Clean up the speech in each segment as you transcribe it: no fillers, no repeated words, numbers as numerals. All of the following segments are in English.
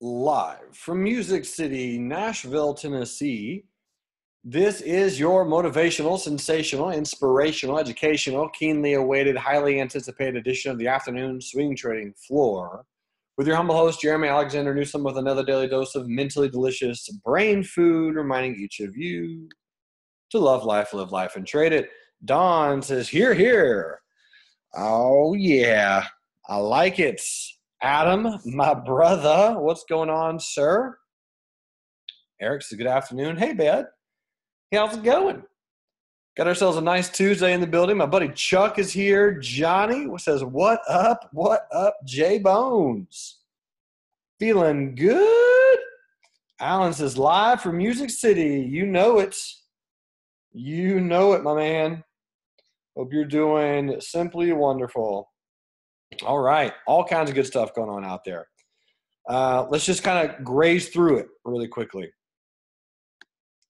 Live from Music City, Nashville, Tennessee. This is your motivational, sensational, inspirational, educational, keenly awaited, highly anticipated edition of the afternoon swing trading floor with your humble host, Jeremy Alexander Newsom, with another daily dose of mentally delicious brain food, reminding each of you to love life, live life, and trade it. Don says, here, here. Oh, yeah. I like it. Adam, my brother, what's going on, sir? Eric says, good afternoon. Hey, bud. How's it going? Got ourselves a nice Tuesday in the building. My buddy Chuck is here. Johnny says, what up? What up, J-Bones? Feeling good? Alan says, live from Music City. You know it. You know it, my man. Hope you're doing simply wonderful. All right. All kinds of good stuff going on out there. Let's just kind of graze through it really quickly.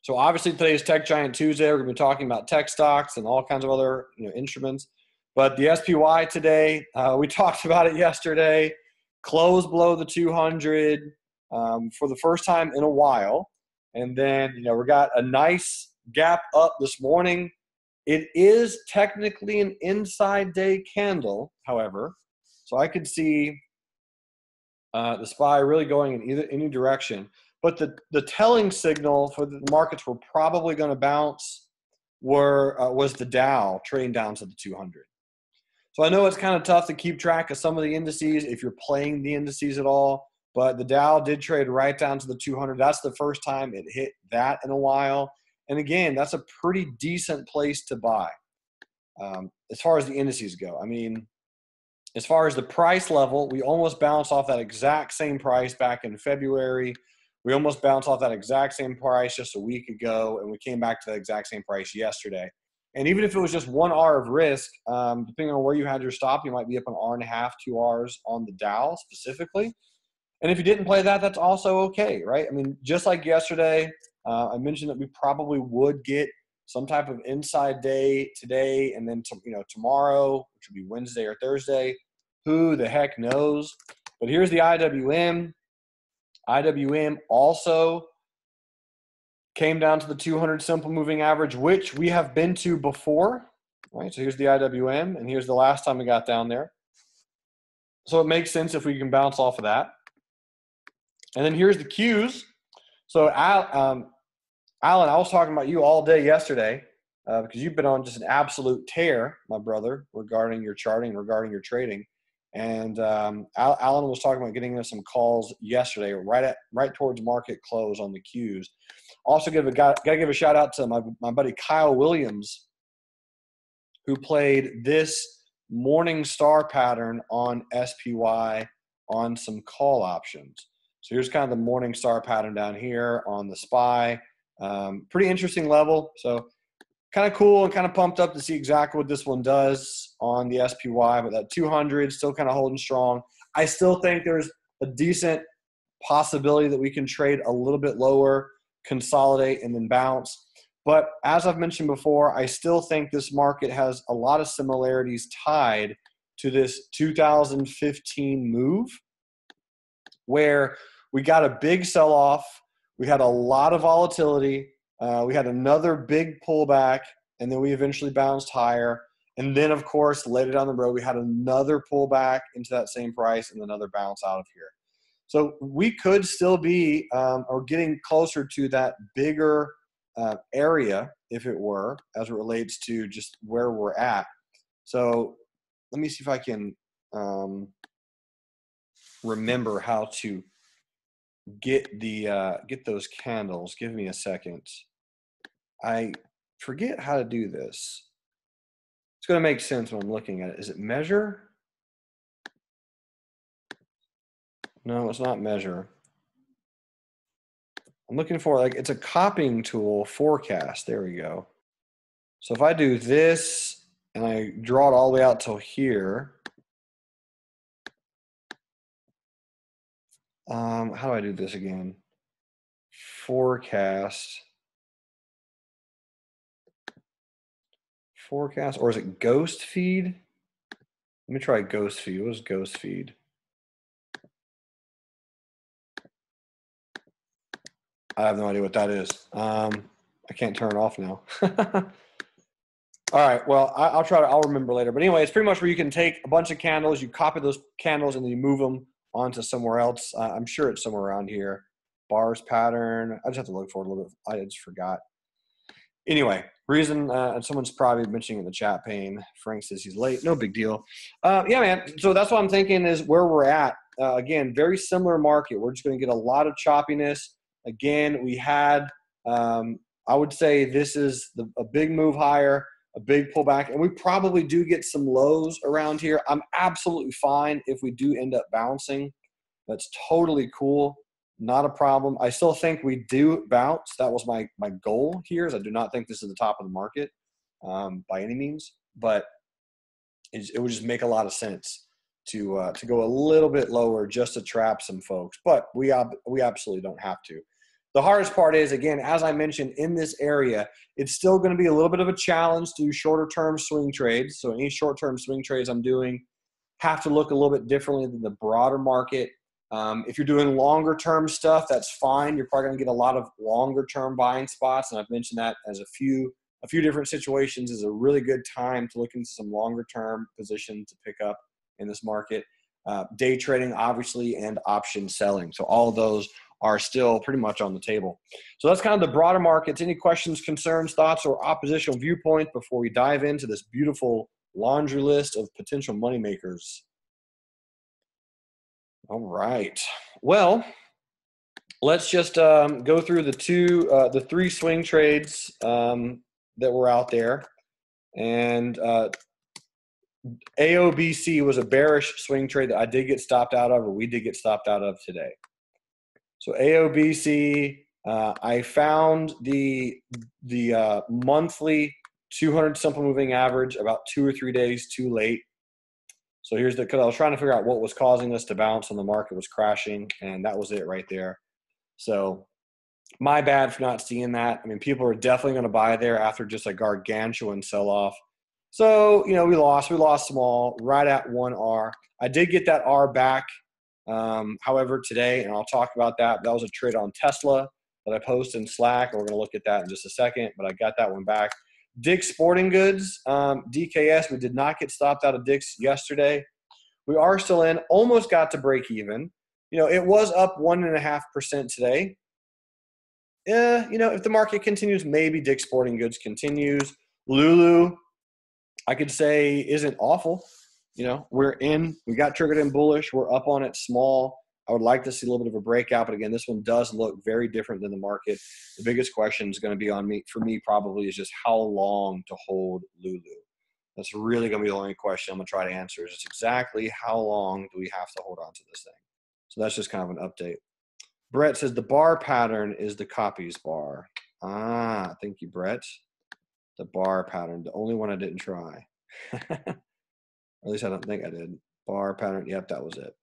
So obviously today is Tech Giant Tuesday. We're going to be talking about tech stocks and all kinds of other instruments. But the SPY today, we talked about it yesterday, closed below the 200 for the first time in a while. And then, we got a nice gap up this morning. It is technically an inside day candle, however. So I could see the SPY really going in any direction. But the telling signal for the markets were probably going to bounce was the Dow trading down to the 200. So I know it's kind of tough to keep track of some of the indices if you're playing the indices at all. But the Dow did trade right down to the 200. That's the first time it hit that in a while. And again, that's a pretty decent place to buy as far as the indices go. I mean, as far as the price level, we almost bounced off that exact same price back in February. We almost bounced off that exact same price just a week ago, and we came back to the exact same price yesterday. And even if it was just 1 hour of risk, depending on where you had your stop, you might be up an hour and a half, 2 hours on the Dow specifically. And if you didn't play that, that's also okay, right? I mean, just like yesterday, I mentioned that we probably would get some type of inside day today and then tomorrow, which would be Wednesday or Thursday. Who the heck knows? But here's the IWM. IWM also came down to the 200 simple moving average, which we have been to before. Right? So here's the IWM, and here's the last time we got down there. So it makes sense if we can bounce off of that. And then here's the Qs. So Alan, I was talking about you all day yesterday because you've been on just an absolute tear, my brother, regarding your charting, regarding your trading. And Alan was talking about getting us some calls yesterday, right towards market close on the Qs. Also, got to give a shout out to my buddy Kyle Williams, who played this morning star pattern on SPY on some call options. So here's kind of the morning star pattern down here on the SPY. Pretty interesting level. So kind of cool and kind of pumped up to see exactly what this one does on the SPY, but that 200 still kind of holding strong. I still think there's a decent possibility that we can trade a little bit lower, consolidate, and then bounce. But as I've mentioned before, I still think this market has a lot of similarities tied to this 2015 move where we got a big sell-off. We had a lot of volatility. We had another big pullback, and then we eventually bounced higher. And then, of course, later down the road, we had another pullback into that same price and another bounce out of here. So we could still be or getting closer to that bigger area, if it were, as it relates to just where we're at. So let me see if I can remember how to get those candles. Give me a second. I forget how to do this. It's going to make sense when I'm looking at it. Is it measure? No, it's not measure. I'm looking for, it's a copying tool, forecast. There we go. So if I do this and I draw it all the way out till here, how do I do this again? Forecast, or is it ghost feed? Let me try ghost feed. What is ghost feed? I have no idea what that is. I can't turn it off now. All right. Well, I'll remember later. But anyway, it's pretty much where you can take a bunch of candles, you copy those candles, and then you move them onto somewhere else. I'm sure it's somewhere around here. Bars pattern. I just have to look for it a little bit. I just forgot. Anyway, reason, and someone's probably mentioning in the chat pane. Frank says he's late. No big deal. Yeah, man. So that's what I'm thinking is where we're at. Again, very similar market. We're just going to get a lot of choppiness. Again, we had, I would say this is a big move higher, a big pullback, and we probably do get some lows around here. I'm absolutely fine if we do end up bouncing. That's totally cool. Not a problem. I still think we do bounce. That was my goal here. Is I do not think this is the top of the market by any means, but it would just make a lot of sense to go a little bit lower just to trap some folks. But we absolutely don't have to. The hardest part is, again, as I mentioned, in this area, it's still going to be a little bit of a challenge to do shorter-term swing trades. So any short-term swing trades I'm doing have to look a little bit differently than the broader market. If you're doing longer-term stuff, that's fine. You're probably going to get a lot of longer-term buying spots, and I've mentioned that as a few different situations is a really good time to look into some longer-term positions to pick up in this market. Day trading, obviously, and option selling. So all of those are still pretty much on the table. So that's kind of the broader markets. Any questions, concerns, thoughts, or oppositional viewpoints before we dive into this beautiful laundry list of potential moneymakers? All right. Well, let's just go through the three swing trades that were out there. And AOBC was a bearish swing trade that I did get stopped out of, or we did get stopped out of today. So AOBC, I found the monthly 200 simple moving average about 2 or 3 days too late. So here's because I was trying to figure out what was causing us to bounce when the market was crashing, and that was it right there. So my bad for not seeing that. I mean, people are definitely going to buy there after just a gargantuan sell-off. So, we lost small right at 1R. I did get that R back, however, today, and I'll talk about that. That was a trade on Tesla that I posted in Slack, and we're going to look at that in just a second, but I got that one back. Dick's Sporting Goods, DKS, we did not get stopped out of Dick's yesterday. We are still in, almost got to break even. It was up 1.5% today. If the market continues, maybe Dick's Sporting Goods continues. Lulu, I could say, isn't awful. We're in. We got triggered in bullish. We're up on it small. I would like to see a little bit of a breakout, but again, this one does look very different than the market. The biggest question is going to be for me probably is just how long to hold Lulu. That's really going to be the only question I'm going to try to answer is just exactly how long do we have to hold on to this thing. So that's just kind of an update. Brett says the bar pattern is the copies bar. Thank you, Brett. The bar pattern, the only one I didn't try. Or at least I don't think I did. Bar pattern, yep, that was it.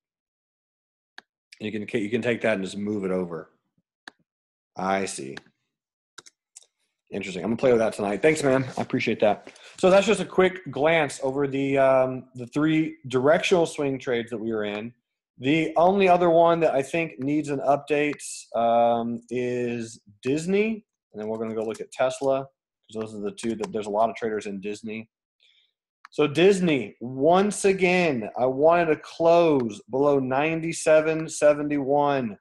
You can take that and just move it over. I see. Interesting. I'm gonna play with that tonight. Thanks, man. I appreciate that. So that's just a quick glance over the three directional swing trades that we were in. The only other one that I think needs an update is Disney, and then we're gonna go look at Tesla because those are the two that there's a lot of traders in Disney. So Disney, once again, I wanted to close below 97.71.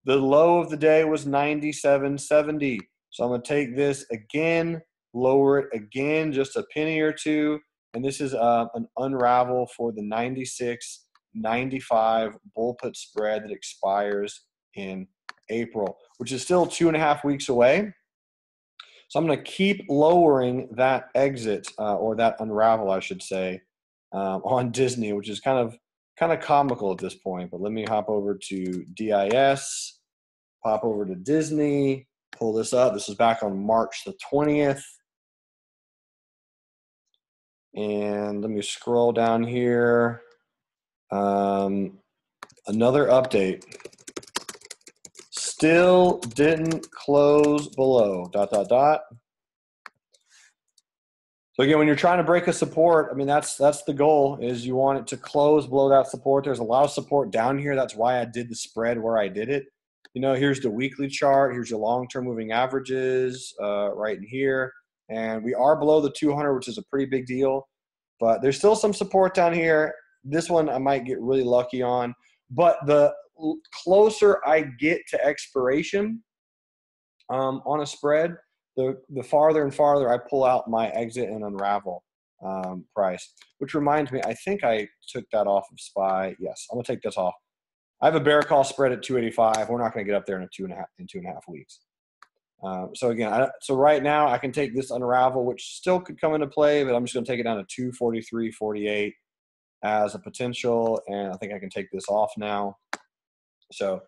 The low of the day was 97.70. So I'm going to take this again, lower it again, just a penny or two. And this is an unravel for the 96.95 bull put spread that expires in April, which is still 2.5 weeks away. So I'm going to keep lowering that exit or that unravel, I should say, on Disney, which is kind of comical at this point. But let me hop over to DIS, pop over to Disney, pull this up. This is back on March the 20th. And let me scroll down here. Another update. Still didn't close below, ... So again, when you're trying to break a support, I mean, that's the goal is you want it to close below that support. There's a lot of support down here. That's why I did the spread where I did it. Here's the weekly chart. Here's your long-term moving averages right in here. And we are below the 200, which is a pretty big deal. But there's still some support down here. This one I might get really lucky on. But the closer I get to expiration on a spread, the farther and farther I pull out my exit and unravel price. Which reminds me, I think I took that off of SPY. Yes, I'm going to take this off. I have a bear call spread at 285. We're not going to get up there in two and a half weeks. So again, so right now I can take this unravel, which still could come into play, but I'm just going to take it down to 243.48 as a potential, and I think I can take this off now. So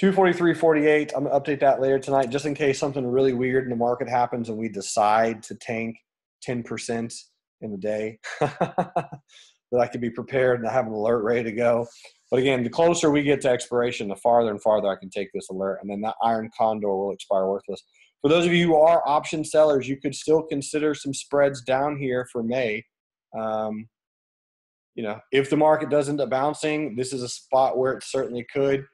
243.48. I'm going to update that later tonight, just in case something really weird in the market happens and we decide to tank 10% in the day, that I could be prepared and have an alert ready to go. But again, the closer we get to expiration, the farther and farther I can take this alert, and then that iron condor will expire worthless. For those of you who are option sellers, you could still consider some spreads down here for May. If the market does end up bouncing, this is a spot where it certainly could.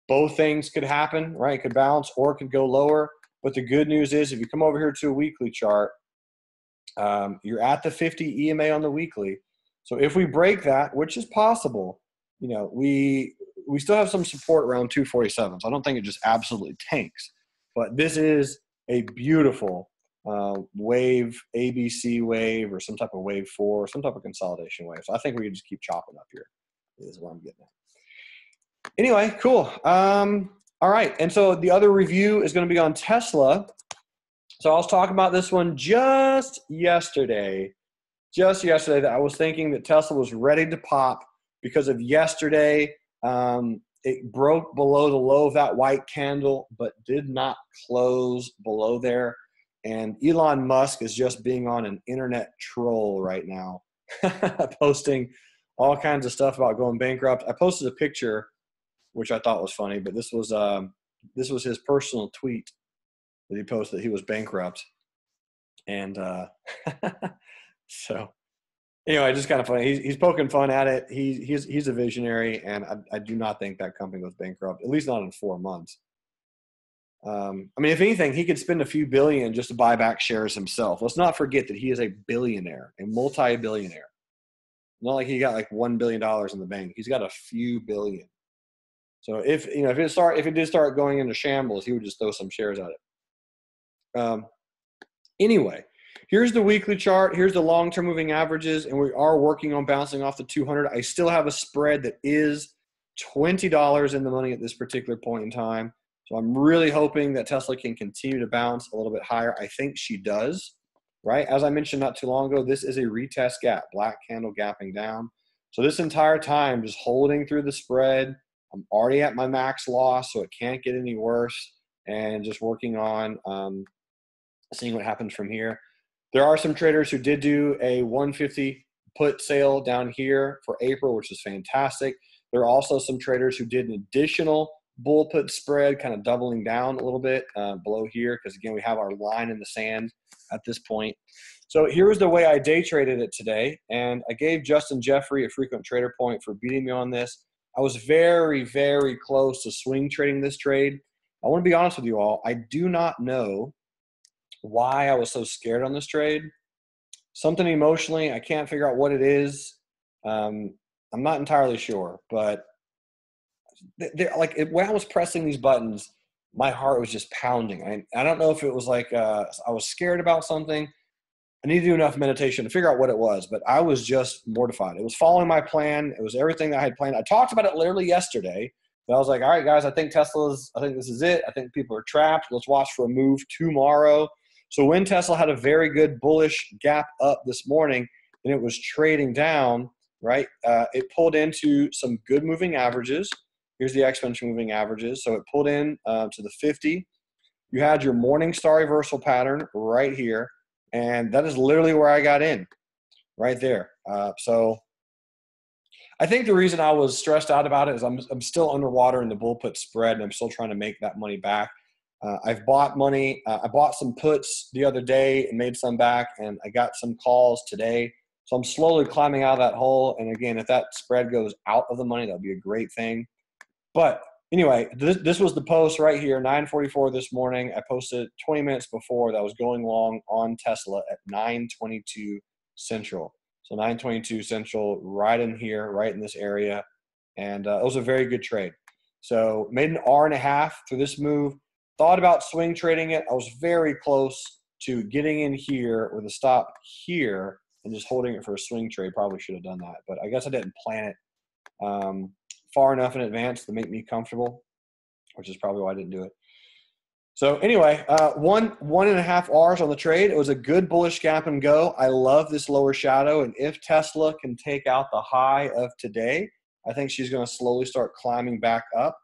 Both things could happen, right? It could bounce or it could go lower. But the good news is if you come over here to a weekly chart, you're at the 50 EMA on the weekly. So if we break that, which is possible, we still have some support around 247. So I don't think it just absolutely tanks. But this is a beautiful wave, ABC wave, or some type of wave 4, some type of consolidation wave. So I think we can just keep chopping up here is what I'm getting at. Anyway, cool. All right. And so the other review is going to be on Tesla. So I was talking about this one just yesterday that I was thinking that Tesla was ready to pop because of yesterday. It broke below the low of that white candle, but did not close below there. And Elon Musk is just being on an internet troll right now, posting all kinds of stuff about going bankrupt. I posted a picture, which I thought was funny, but this was his personal tweet that he posted that he was bankrupt. And so anyway, just kind of funny. He's poking fun at it. He's a visionary, and I do not think that company goes bankrupt, at least not in 4 months. If anything, he could spend a few billion just to buy back shares himself. Let's not forget that he is a billionaire, a multi-billionaire. Not like he got like $1 billion in the bank. He's got a few billion. So if it did start going into shambles, he would just throw some shares at it. Anyway, here's the weekly chart. Here's the long-term moving averages, and we are working on bouncing off the 200. I still have a spread that is $20 in the money at this particular point in time. So I'm really hoping that Tesla can continue to bounce a little bit higher. I think she does, right? As I mentioned not too long ago, this is a retest gap, black candle gapping down. So this entire time, just holding through the spread. I'm already at my max loss, so it can't get any worse, and just working on seeing what happens from here. There are some traders who did do a 150 put sale down here for April, which is fantastic. There are also some traders who did an additional bull put spread, kind of doubling down a little bit below here, because again, we have our line in the sand at this point. So here was the way I day traded it today, and I gave Justin Jeffrey a frequent trader point for beating me on this. I was very, very close to swing trading this trade. I want to be honest with you all. I do not know why I was so scared on this trade. Something emotionally, I can't figure out what it is. I'm not entirely sure, but when I was pressing these buttons, my heart was just pounding. I don't know if it was like I was scared about something. I need to do enough meditation to figure out what it was, but I was just mortified. It was following my plan. It was everything that I had planned. I talked about it literally yesterday, but I was like, all right, guys, I think this is it. I think people are trapped. Let's watch for a move tomorrow. So when Tesla had a very good bullish gap up this morning and it was trading down, right, it pulled into some good moving averages. Here's the exponential moving averages. So it pulled in to the 50. You had your morning star reversal pattern right here. And that is literally where I got in, right there. So I think the reason I was stressed out about it is I'm still underwater in the bull put spread, and I'm still trying to make that money back. I've bought money. I bought some puts the other day and made some back, and I got some calls today. So I'm slowly climbing out of that hole. And again, if that spread goes out of the money, that would be a great thing. But Anyway, this was the post right here, 9:44 this morning. I posted 20 minutes before that was going long on Tesla at 9:22 Central. So 9:22 Central, right in here, right in this area. And it was a very good trade. So made an R&a-half through this move. Thought about swing trading it. I was very close to getting in here with a stop here and just holding it for a swing trade. Probably should have done that, but I guess I didn't plan it far enough in advance to make me comfortable, which is probably why I didn't do it. So anyway, 1.5 Rs on the trade. It was a good bullish gap and go. I love this lower shadow, and if Tesla can take out the high of today, I think she's going to slowly start climbing back up.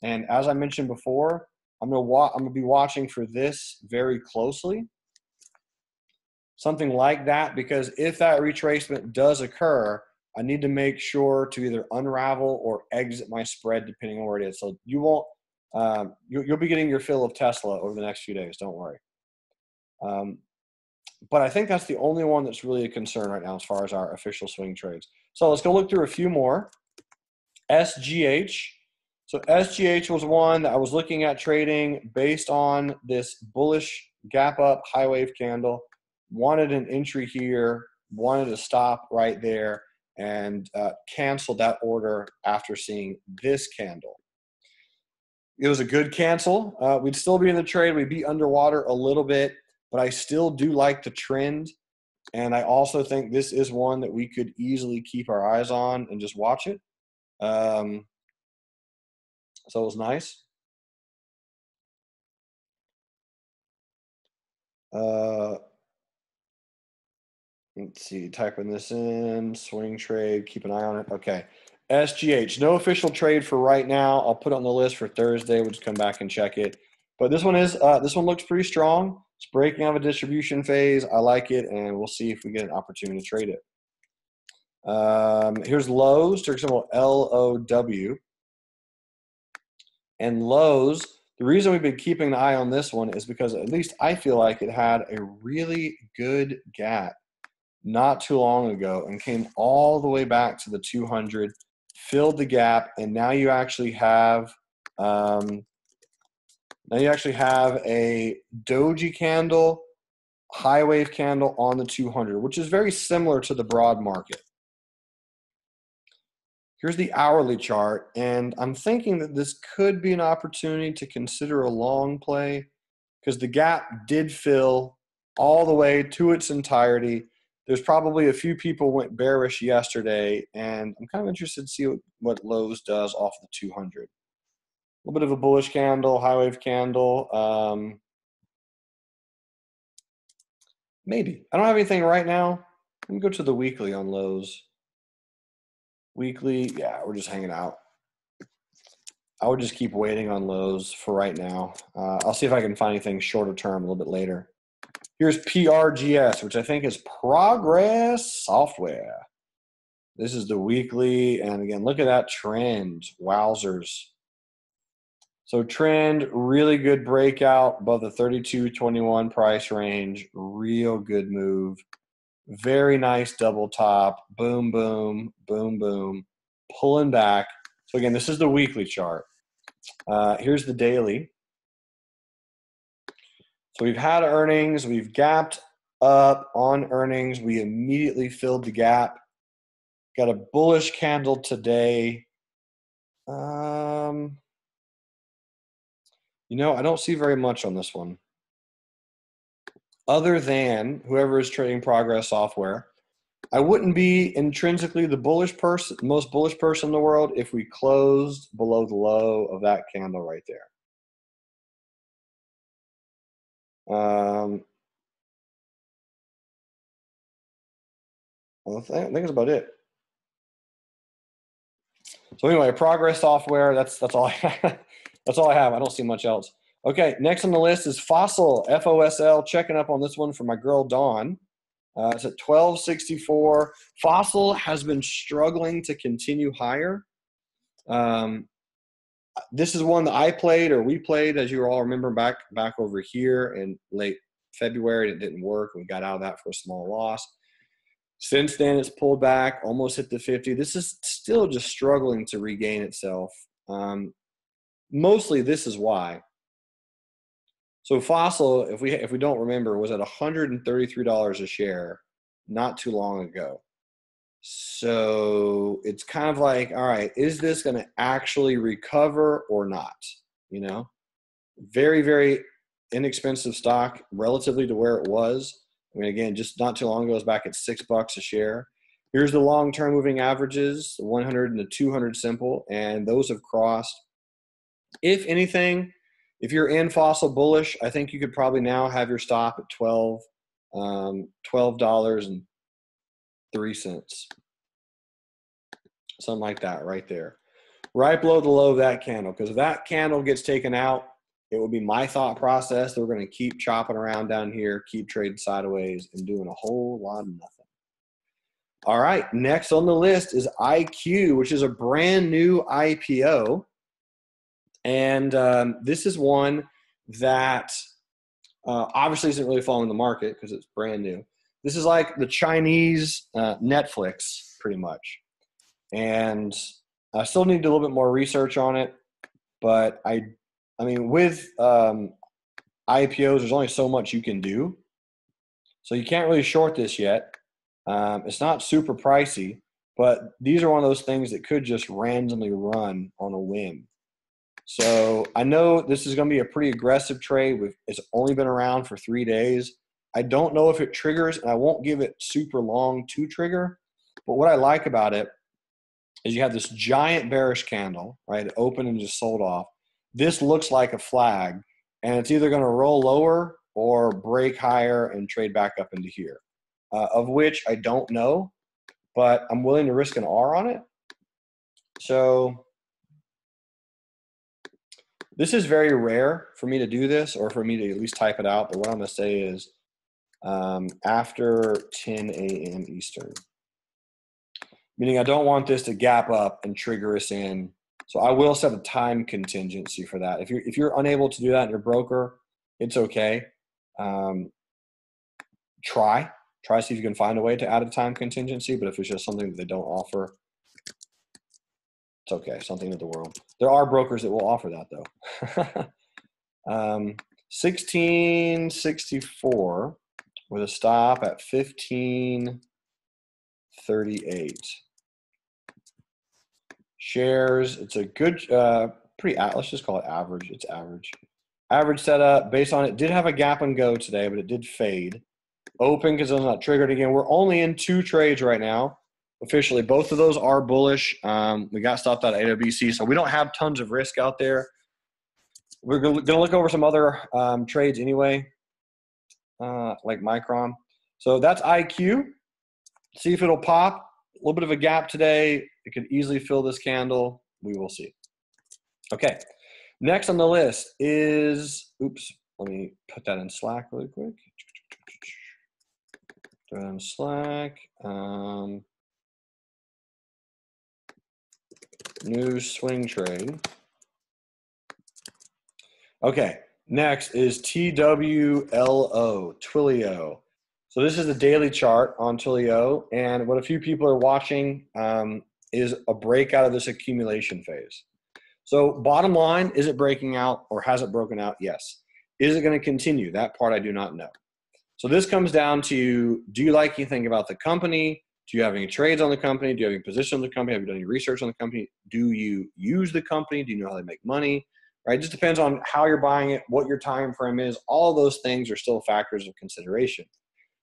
And as I mentioned before, I'm going to be watching for this very closely. Something like that, because if that retracement does occur, I need to make sure to either unravel or exit my spread depending on where it is. So you won't, you'll be getting your fill of Tesla over the next few days. Don't worry. But I think that's the only one that's really a concern right now as far as our official swing trades. So let's go look through a few more. SGH. So SGH was one that I was looking at trading based on this bullish gap up high wave candle. Wanted an entry here, wanted to stop right there, and canceled that order after seeing this candle. It was a good cancel. We'd still be in the trade. We'd be underwater a little bit, but I still do like the trend. And I also think this is one that we could easily keep our eyes on and just watch it. So it was nice. Let's see, typing this in, swing trade, keep an eye on it. Okay. SGH, no official trade for right now. I'll put it on the list for Thursday. We'll just come back and check it. But this one looks pretty strong. It's breaking out of a distribution phase. I like it, and we'll see if we get an opportunity to trade it. Here's Lowe's, ticker symbol LOW. And Lowe's, the reason we've been keeping an eye on this one is because at least I feel like it had a really good gap not too long ago and came all the way back to the 200, filled the gap, and now you actually have a doji candle, high wave candle on the 200, which is very similar to the broad market. Here's the hourly chart, and I'm thinking that this could be an opportunity to consider a long play because the gap did fill all the way to its entirety. There's probably a few people went bearish yesterday, and I'm kind of interested to see what Lowe's does off the 200. A little bit of a bullish candle, high wave candle. Maybe. I don't have anything right now. Let me go to the weekly on Lowe's. Weekly, yeah, we're just hanging out. I would just keep waiting on Lowe's for right now. I'll see if I can find anything shorter term a little bit later. Here's PRGS, which I think is Progress Software. This is the weekly, and again, look at that trend. Wowzers. So trend, really good breakout above the 32.21 price range. Real good move. Very nice double top. Boom, boom, boom, boom. Pulling back. So again, this is the weekly chart. Here's the daily. So we've had earnings. We've gapped up on earnings. We immediately filled the gap. Got a bullish candle today. I don't see very much on this one. Other than whoever is trading Progress Software, I wouldn't be intrinsically the most bullish person in the world if we closed below the low of that candle right there. I think that's about it. So anyway, Progress Software. That's all I have. That's all I have. I don't see much else. Okay, next on the list is Fossil, FOSL. Checking up on this one for my girl Dawn. It's at 1264. Fossil has been struggling to continue higher. This is one that I played, or we played, as you all remember, back over here in late February. It didn't work. We got out of that for a small loss. Since then, it's pulled back, almost hit the 50. This is still just struggling to regain itself. Mostly this is why. So Fossil, if we don't remember, was at $133 a share not too long ago. So it's kind of like, all right, is this going to actually recover or not? You know, very, very inexpensive stock relatively to where it was. I mean, again, just not too long ago, it was back at $6 a share. Here's the long-term moving averages, the 100 and the 200 simple, and those have crossed. If anything, if you're in Fossil bullish, I think you could probably now have your stop at $12.03. Something like that right there. Right below the low of that candle. Because if that candle gets taken out, it would be my thought process that we're going to keep chopping around down here, keep trading sideways, and doing a whole lot of nothing. All right, next on the list is IQ, which is a brand new IPO. And this is one that obviously isn't really following the market because it's brand new. This is like the Chinese Netflix, pretty much. And I still need to do a little bit more research on it. But I mean, with IPOs, there's only so much you can do. So you can't really short this yet. It's not super pricey, but these are one of those things that could just randomly run on a whim. So I know this is going to be a pretty aggressive trade. It's only been around for 3 days. I don't know if it triggers, and I won't give it super long to trigger. But what I like about it is you have this giant bearish candle, right? It opened and just sold off. This looks like a flag, and it's either going to roll lower or break higher and trade back up into here, of which I don't know, but I'm willing to risk an R on it. So this is very rare for me to do this, or for me to at least type it out. But what I'm going to say is after 10 a.m. Eastern, meaning I don't want this to gap up and trigger us in. So I will set a time contingency for that. If you're unable to do that in your broker, it's okay. Try see if you can find a way to add a time contingency. But if it's just something that they don't offer, it's okay. Something of the world. There are brokers that will offer that though. 1664 with a stop at 1538. Shares, it's a good, pretty, let's just call it average. It's average. Average setup based on it. Did have a gap and go today, but it did fade. Open because it was not triggered again. We're only in 2 trades right now. Officially, both of those are bullish. We got stopped out at AWC, so we don't have tons of risk out there. We're going to look over some other trades anyway, like Micron. So that's IQ. See if it'll pop. A little bit of a gap today. It could easily fill this candle. We will see. Okay. Next on the list is, oops, let me put that in Slack really quick. Throw it in Slack. New swing trade. Okay. Next is TWLO, Twilio. So this is the daily chart on Twilio, and what a few people are watching is a breakout of this accumulation phase. So bottom line, is it breaking out or has it broken out? Yes. Is it going to continue? That part I do not know. So this comes down to, do you like anything about the company? Do you have any trades on the company? Do you have any position on the company? Have you done any research on the company? Do you use the company? Do you know how they make money? Right? It just depends on how you're buying it, what your time frame is. All of those things are still factors of consideration.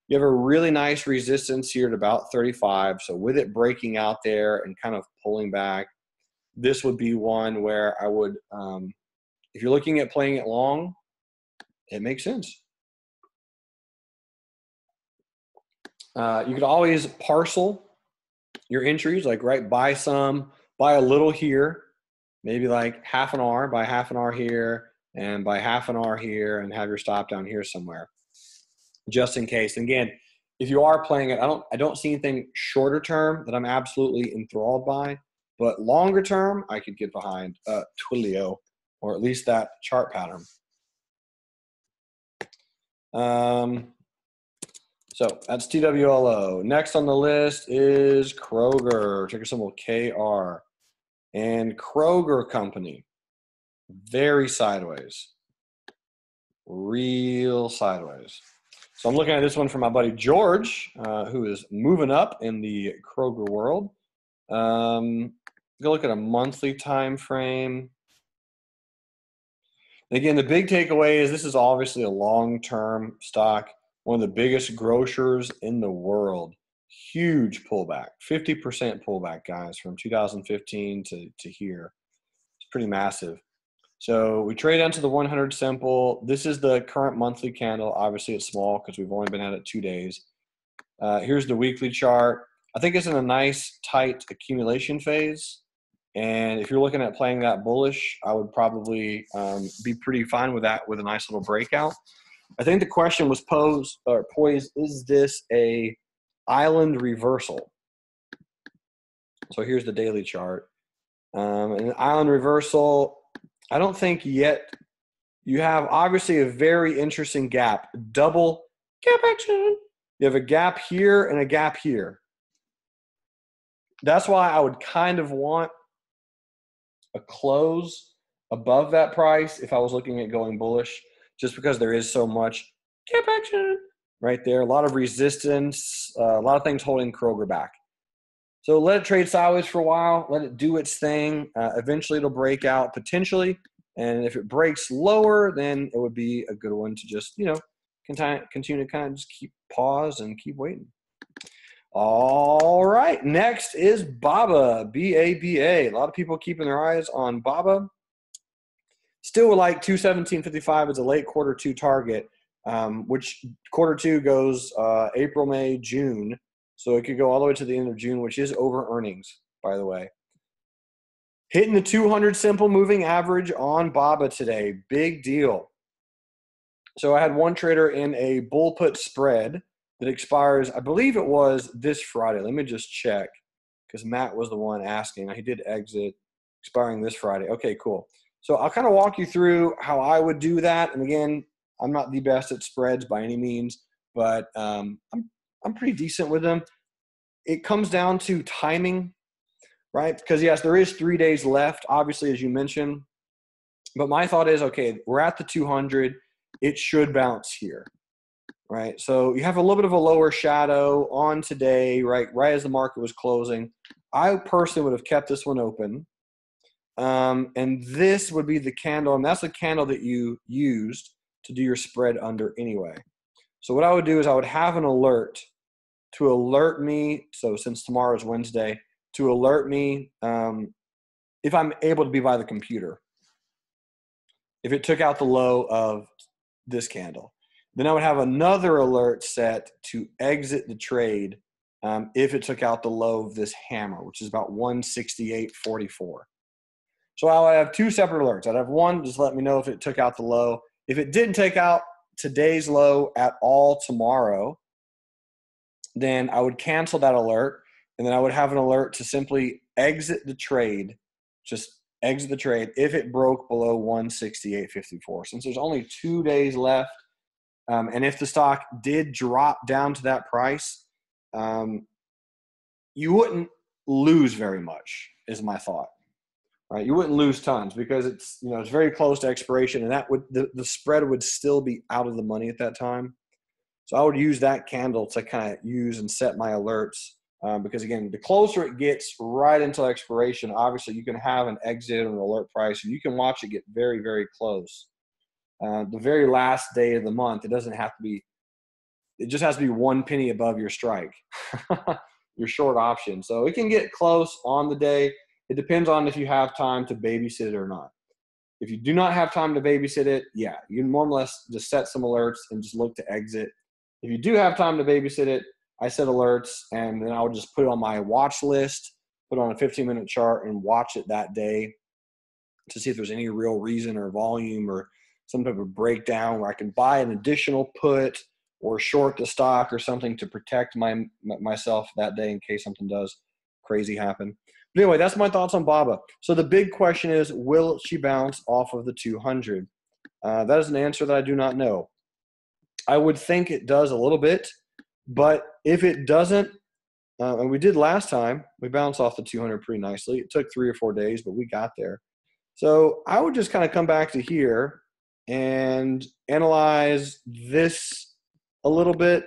You have a really nice resistance here at about 35. So with it breaking out there and kind of pulling back, this would be one where I would, if you're looking at playing it long, it makes sense. You could always parcel your entries, like, right, buy a little here, maybe like half an R, buy half an R here, and buy half an R here, and have your stop down here somewhere, just in case. And again, if you are playing it, I don't see anything shorter term that I'm absolutely enthralled by, but longer term, I could get behind Twilio, or at least that chart pattern. So that's TWLO. Next on the list is Kroger, ticker symbol KR. And Kroger Company. very sideways, real sideways. So I'm looking at this one from my buddy George, who is moving up in the Kroger world. Go look at a monthly time frame. And again, the big takeaway is this is obviously a long-term stock, one of the biggest grocers in the world. Huge pullback, 50% pullback, guys, from 2015 to here. It's pretty massive. So we trade down to the 100 simple. This is the current monthly candle. Obviously, it's small because we've only been at it 2 days. Here's the weekly chart. I think it's in a nice, tight accumulation phase. And if you're looking at playing that bullish, I would probably be pretty fine with that with a nice little breakout. I think the question was posed, is this a island reversal? So here's the daily chart. An island reversal, I don't think yet. You have obviously a very interesting gap, double gap action. You have a gap here and a gap here. That's why I would kind of want a close above that price if I was looking at going bullish, just because there is so much gap action right there, a lot of resistance, a lot of things holding Kroger back. So let it trade sideways for a while, let it do its thing. Eventually it'll break out potentially, and if it breaks lower, then it would be a good one to just, continue to kind of just keep pause and keep waiting. All right, next is BABA, B-A-B-A. A lot of people keeping their eyes on BABA. Still would like 217.55 as a late quarter two target, which quarter two goes April, May, June. So it could go all the way to the end of June, which is over earnings, by the way. Hitting the 200 simple moving average on BABA today. Big deal. So I had one trader in a bull put spread that expires, I believe it was this Friday. Let me just check because Matt was the one asking. He did exit, expiring this Friday. Okay, cool. So I'll kind of walk you through how I would do that. And again, I'm not the best at spreads by any means, but I'm pretty decent with them. It comes down to timing, right? Because yes, there is 3 days left, obviously, as you mentioned. But my thought is, okay, we're at the 200. It should bounce here. Right, so you have a little bit of a lower shadow on today, right as the market was closing. I personally would have kept this one open, and this would be the candle, and that's the candle that you used to do your spread under anyway. So what I would do is I would have an alert to alert me, so since tomorrow is Wednesday, to alert me if I'm able to be by the computer, if it took out the low of this candle. Then I would have another alert set to exit the trade if it took out the low of this hammer, which is about 168.44. So I would have two separate alerts. I'd have one, just let me know if it took out the low. If it didn't take out today's low at all tomorrow, then I would cancel that alert, and then I would have an alert to simply exit the trade, just exit the trade if it broke below 168.54. Since there's only 2 days left, and if the stock did drop down to that price, you wouldn't lose very much, is my thought. Right? You wouldn't lose tons because it's very close to expiration, and that would the spread would still be out of the money at that time. So I would use that candle to kind of use and set my alerts because again, the closer it gets right until expiration, obviously you can have an exit and an alert price, and you can watch it get very, very close. The very last day of the month, it doesn't have to be, it just has to be 1 penny above your strike, your short option. So it can get close on the day. It depends on if you have time to babysit it or not. If you do not have time to babysit it, yeah, you more or less just set some alerts and just look to exit. If you do have time to babysit it, I set alerts and then I would just put it on my watch list, put it on a 15-minute chart and watch it that day to see if there's any real reason or volume or some type of breakdown where I can buy an additional put or short the stock or something to protect myself that day in case something does crazy happen. But anyway, that's my thoughts on BABA. So the big question is, will she bounce off of the 200? That is an answer that I do not know. I would think it does a little bit, but if it doesn't, and we did last time, we bounced off the 200 pretty nicely. It took 3 or 4 days, but we got there. So I would just kind of come back to here and analyze this a little bit,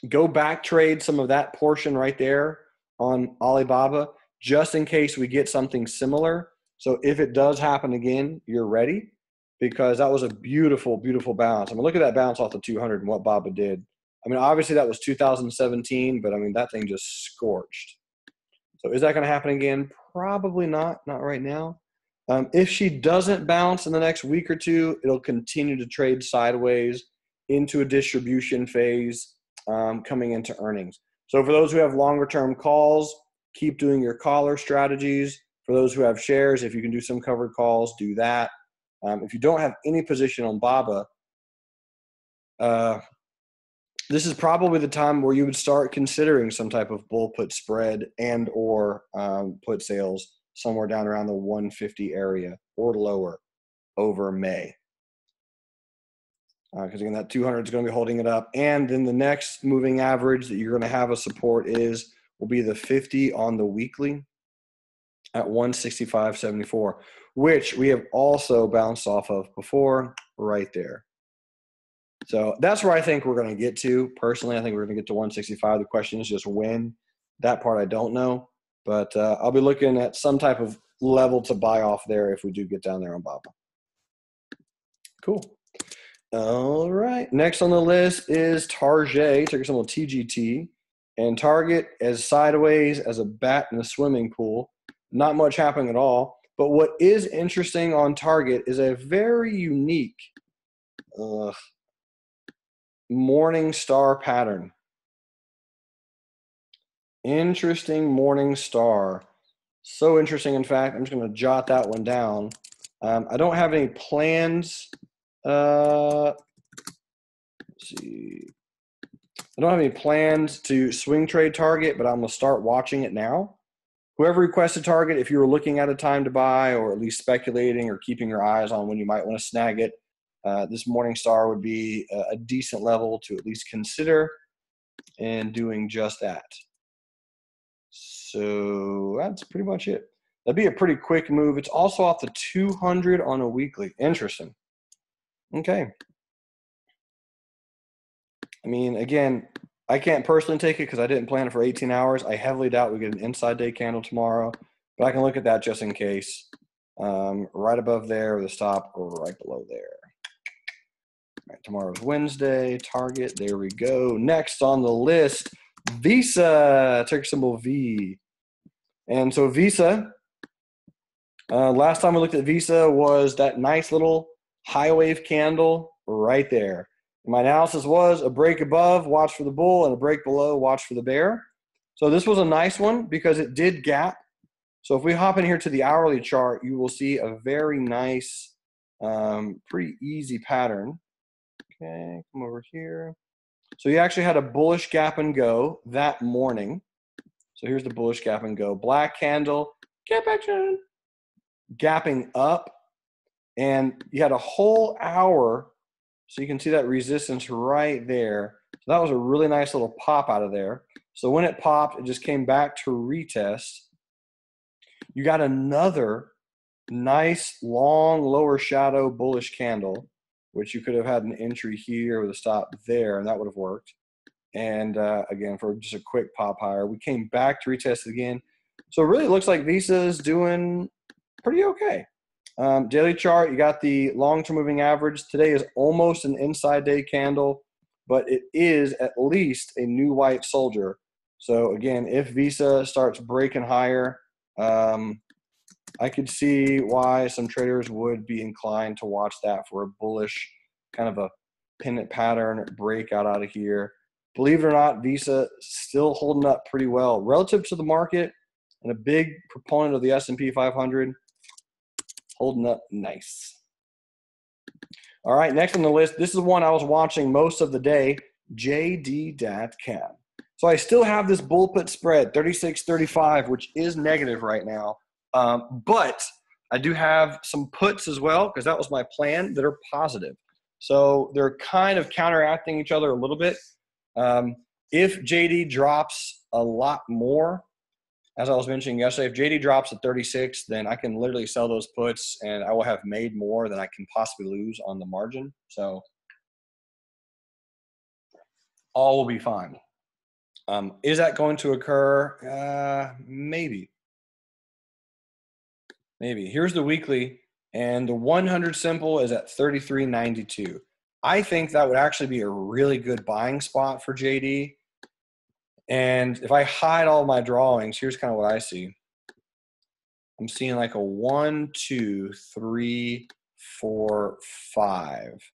go back trade some of that portion right there on Alibaba, just in case we get something similar. So if it does happen again, you're ready, because that was a beautiful, beautiful bounce. I mean, look at that bounce off the 200 and what Baba did. I mean, obviously that was 2017, but I mean, that thing just scorched. So is that going to happen again? Probably not right now. If she doesn't bounce in the next week or two, it'll continue to trade sideways into a distribution phase coming into earnings. So for those who have longer term calls, keep doing your collar strategies. For those who have shares, if you can do some covered calls, do that. If you don't have any position on BABA, this is probably the time where you would start considering some type of bull put spread and or put sales somewhere down around the 150 area or lower over May. Because again, that 200 is going to be holding it up. And then the next moving average that you're going to have a support will be the 50 on the weekly at 165.74, which we have also bounced off of before right there. So that's where I think we're going to get to. Personally, I think we're going to get to 165. The question is just when. That part I don't know. But I'll be looking at some type of level to buy off there if we do get down there on BABA. Cool. All right. Next on the list is Target, ticker symbol TGT. And Target as sideways as a bat in a swimming pool. Not much happening at all. But what is interesting on Target is a very unique morning star pattern. Interesting morning star. So interesting. In fact, I'm just going to jot that one down. I don't have any plans. Let's see. I don't have any plans to swing trade Target, but I'm going to start watching it now. Whoever requested Target, if you were looking at a time to buy or at least speculating or keeping your eyes on when you might want to snag it, this morning star would be a decent level to at least consider and doing just that. So that's pretty much it. That'd be a pretty quick move. It's also off the 200 on a weekly. Interesting. Okay. I mean, again, I can't personally take it because I didn't plan it for 18 hours. I heavily doubt we get an inside day candle tomorrow, but I can look at that just in case. Right above there with a stop or right below there. All right, tomorrow's Wednesday. Target. There we go. Next on the list, Visa, ticker symbol V. And so Visa, last time we looked at Visa was that nice little high wave candle right there. My analysis was a break above, watch for the bull, and a break below, watch for the bear. So this was a nice one because it did gap. So if we hop in here to the hourly chart, you will see a very nice, pretty easy pattern. Okay, come over here. So you actually had a bullish gap and go that morning. So here's the bullish gap and go. Black candle, gap action, gapping up. And you had a whole hour. So you can see that resistance right there. So that was a really nice little pop out of there. So when it popped, it just came back to retest. You got another nice long lower shadow bullish candle, which you could have had an entry here with a stop there, and that would have worked. And again, for just a quick pop higher, we came back to retest it again. So it really looks like Visa is doing pretty okay. Daily chart, you got the long-term moving average. Today is almost an inside day candle, but it is at least a new white soldier. So again, if Visa starts breaking higher, I could see why some traders would be inclined to watch that for a bullish kind of a pennant pattern breakout out of here. Believe it or not, Visa still holding up pretty well relative to the market and a big proponent of the S&P 500. Holding up nice. All right, next on the list, this is one I was watching most of the day, JD.com. So I still have this bull put spread, 36.35, which is negative right now. But I do have some puts as well because that was my plan that are positive. So they're kind of counteracting each other a little bit. If JD drops a lot more, as I was mentioning yesterday, if JD drops at 36, then I can literally sell those puts and I will have made more than I can possibly lose on the margin. So all will be fine. Is that going to occur? Maybe. Maybe. Here's the weekly, and the 100 simple is at 33.92. I think that would actually be a really good buying spot for JD. And if I hide all my drawings, here's kind of what I see. I'm seeing like a 1, 2, 3, 4, 5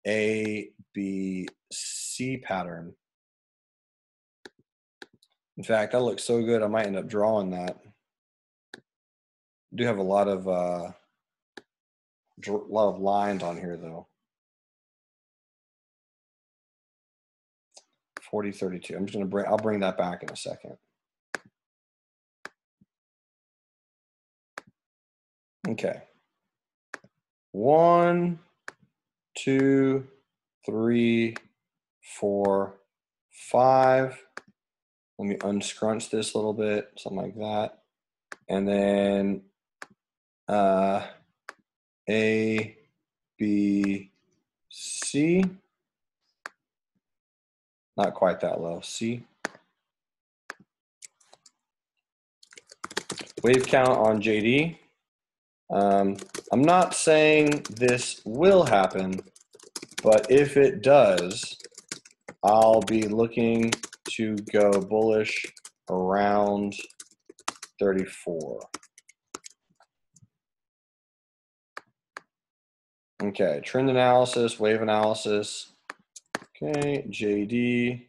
A, B, C pattern. In fact, that looks so good, I might end up drawing that. I do have a lot of lines on here though. 40, 32. I'm just gonna I'll bring that back in a second. Okay. 1, 2, 3, 4, 5. Let me unscrunch this a little bit, something like that. And then A, B, C. Not quite that low. C. Wave count on JD. I'm not saying this will happen, but if it does, I'll be looking to go bullish around 34. Okay, trend analysis, wave analysis. Okay, JD.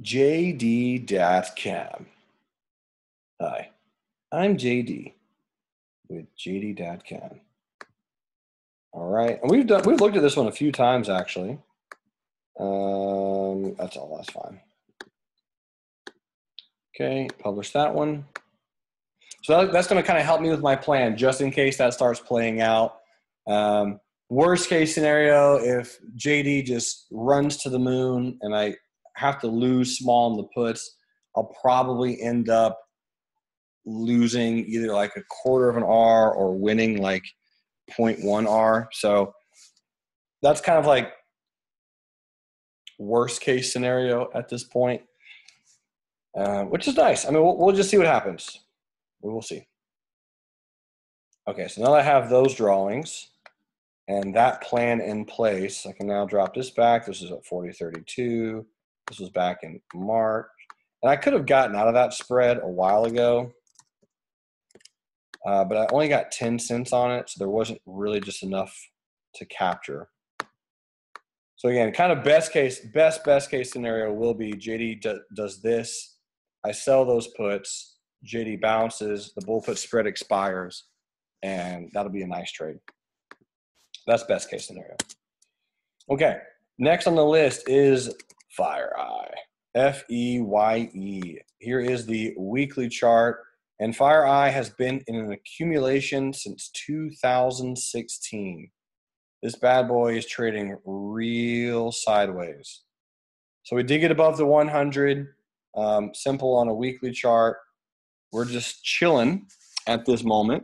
JD.com. Hi, I'm JD with JD.com. All right, and we've looked at this one a few times actually. That's all. That's fine. Okay, publish that one. So that's going to kind of help me with my plan, just in case that starts playing out. Worst case scenario, if JD just runs to the moon and I have to lose small in the puts, I'll probably end up losing either like a quarter of an R or winning like 0.1 R. So that's kind of like worst case scenario at this point, which is nice. I mean, we'll just see what happens. We will see. Okay, so now that I have those drawings and that plan in place, I can now drop this back. This is at 40.32. This was back in March. And I could have gotten out of that spread a while ago, but I only got 10 cents on it, so there wasn't really just enough to capture. So again, kind of best case scenario will be JD does this. I sell those puts. JD bounces, the bull put spread expires, and that'll be a nice trade. That's best case scenario. Okay, next on the list is FireEye, F-E-Y-E. Here is the weekly chart, and FireEye has been in an accumulation since 2016. This bad boy is trading real sideways. So we did get above the 100, simple on a weekly chart. We're just chilling at this moment.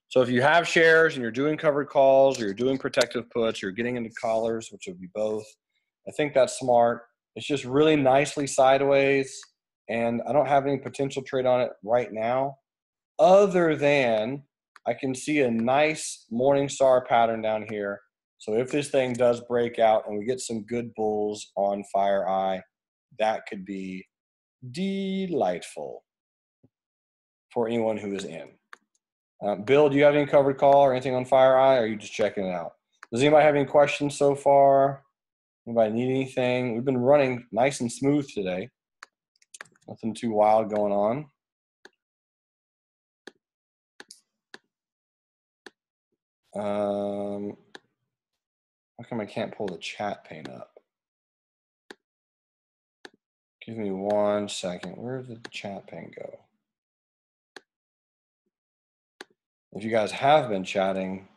So if you have shares and you're doing covered calls or you're doing protective puts, you're getting into collars, which would be both, I think that's smart. It's just really nicely sideways, and I don't have any potential trade on it right now, other than I can see a nice Morningstar pattern down here. So if this thing does break out and we get some good bulls on FireEye, that could be delightful for anyone who is in. Bill, do you have any covered call or anything on FireEye, or are you just checking it out? Does anybody have any questions so far? Anybody need anything? We've been running nice and smooth today. Nothing too wild going on. How come I can't pull the chat pane up? Give me 1 second. Where did the chat pane go? If you guys have been chatting,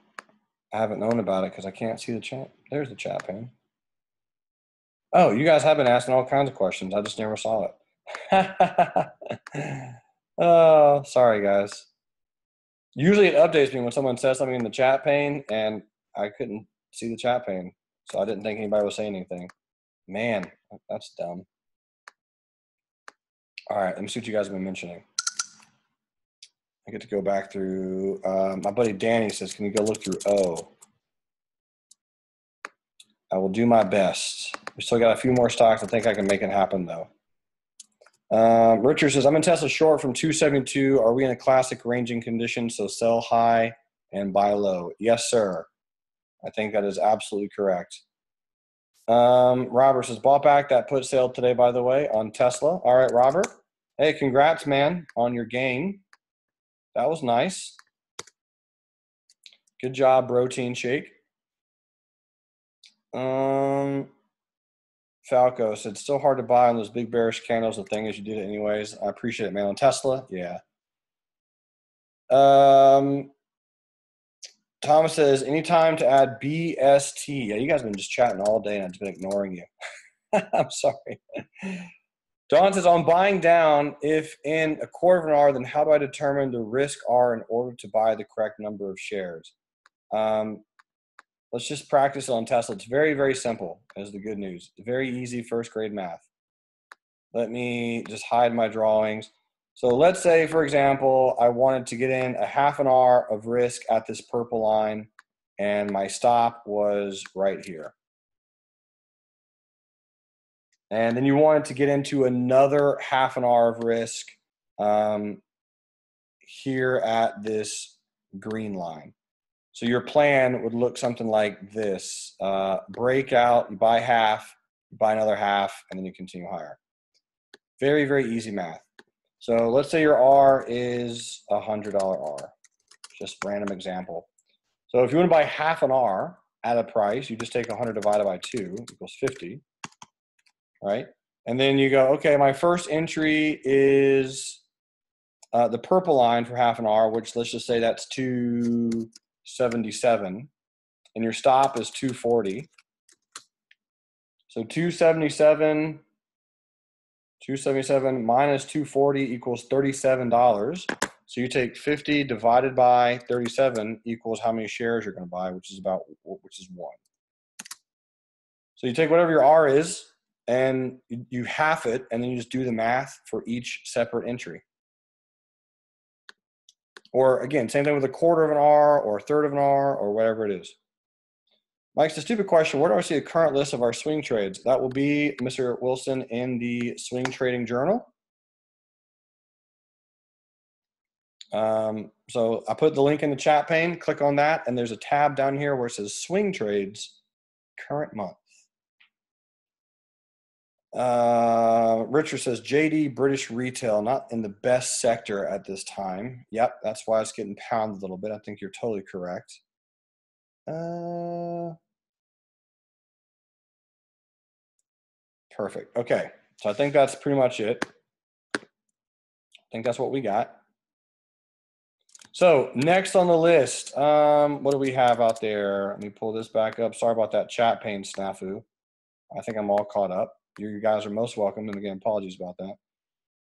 I haven't known about it because I can't see the chat. There's the chat pane. Oh, you guys have been asking all kinds of questions. I just never saw it. Oh, sorry, guys. Usually it updates me when someone says something in the chat pane, and I couldn't see the chat pane, so I didn't think anybody was saying anything. Man, that's dumb. All right, let me see what you guys have been mentioning. I get to go back through. My buddy Danny says, can you go look through O? I will do my best. We still got a few more stocks. I think I can make it happen, though. Richard says, I'm in Tesla short from 272. Are we in a classic ranging condition? So sell high and buy low. Yes, sir. I think that is absolutely correct. Robert says, bought back that put sale today, by the way, on Tesla. All right, Robert. Hey, congrats, man, on your gain. That was nice. Good job, Protein Shake. Falco said, it's still hard to buy on those big bearish candles. The thing is, you did it anyways. I appreciate it, man. On Tesla, yeah. Thomas says, anytime to add BST. Yeah, you guys have been just chatting all day, and I've just been ignoring you. I'm sorry. Don says, I'm buying down. If in a quarter of an hour, then how do I determine the risk R in order to buy the correct number of shares? Let's just practice on Tesla. It's very, very simple, is the good news. Very easy first grade math. Let me just hide my drawings. So let's say, for example, I wanted to get in a half an R of risk at this purple line, and my stop was right here. And then you wanted to get into another half an R of risk here at this green line. So your plan would look something like this. Break out, you buy half, you buy another half, and then you continue higher. Very, very easy math. So let's say your R is a $100 R. Just random example. So if you want to buy half an R at a price, you just take 100 divided by 2 equals 50. Right? And then you go, okay, my first entry is the purple line for half an R, which let's just say that's 277. And your stop is 240. So 277 minus 240 equals $37. So you take 50 divided by 37 equals how many shares you're going to buy, which is 1. So you take whatever your R is, and you half it, and then you just do the math for each separate entry. Or again, same thing with a quarter of an R or a third of an R or whatever it is. Mike's the stupid question, where do I see a current list of our swing trades? That will be, Mr. Wilson, in the Swing Trading Journal. So I put the link in the chat pane, click on that, and there's a tab down here where it says Swing Trades, current month. Richard says, JD British retail, not in the best sector at this time. Yep, that's why it's getting pounded a little bit. I think you're totally correct. Perfect. Okay, so I think that's pretty much it. I think that's what we got. So next on the list, what do we have out there? Let me pull this back up. Sorry about that chat pane snafu. I think I'm all caught up. You guys are most welcome. And again, apologies about that.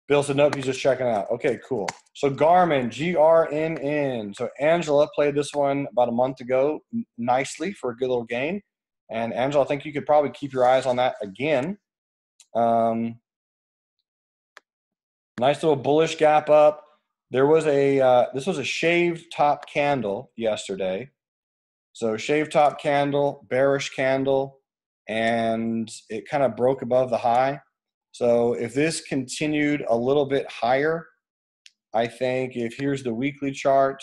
Bill said, nope, he's just checking out. Okay, cool. So Garmin, GRNN. So Angela played this one about a month ago nicely for a good little gain. And Angela, I think you could probably keep your eyes on that again. Nice little bullish gap up. There was this was a shaved top candle yesterday. So shaved top candle, bearish candle, and it kind of broke above the high. So if this continued a little bit higher, I think if here's the weekly chart,